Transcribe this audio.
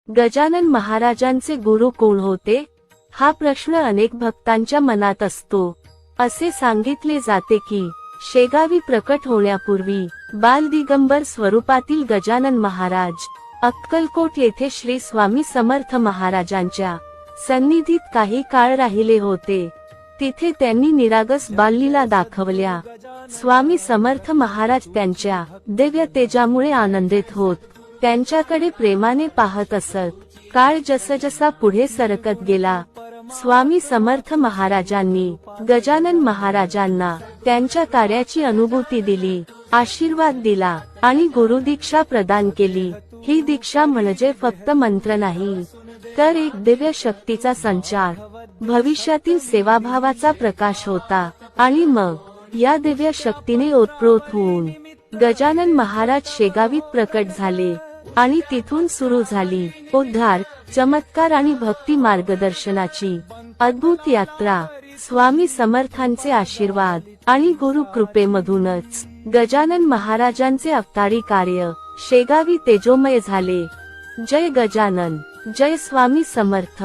गजानन महाराजांचे गुरु कोण होते? हा प्रश्न अनेक भक्तांच्या मनात असतो। असे सांगितले जाते की शेगावी प्रकट होण्यापूर्वी बालदिगंबर स्वरूपातील गजानन महाराज अक्कलकोट येथे श्री स्वामी समर्थ महाराजांच्या सन्निधीत काही काळ राहिले होते। तिथे त्यांनी निरागस बाललीला दाखवल्या। स्वामी समर्थ महाराज त्यांच्या दिव्य तेजामुळे आनंदित होत त्यांच्याकडे प्रेमाने पाहत असत। काळ जसजसा पुढे सरकत गेला, स्वामी समर्थ महाराजांनी गजानन महाराजांना त्यांच्या कार्याची अनुभूती दिली, आशीर्वाद दिला आणि गुरुदीक्षा प्रदान केली। ही दीक्षा म्हणजे फक्त मंत्र नाही, तर एक दिव्य शक्तीचा संचार, भविष्यातील सेवाभावाचा प्रकाश होता। आणि मग या दिव्य शक्तीने ओतप्रोत होऊन गजानन महाराज शेगावीत प्रकट झाले आणि तिथून सुरू झाली उद्धार, चमत्कार आणि भक्ती मार्गदर्शनाची अद्भुत यात्रा। स्वामी समर्थांचे आशीर्वाद आणि गुरु कृपेमधूनच गजानन महाराजांचे अवतारी कार्य शेगावी तेजोमय झाले। जय गजानन, जय स्वामी समर्थ।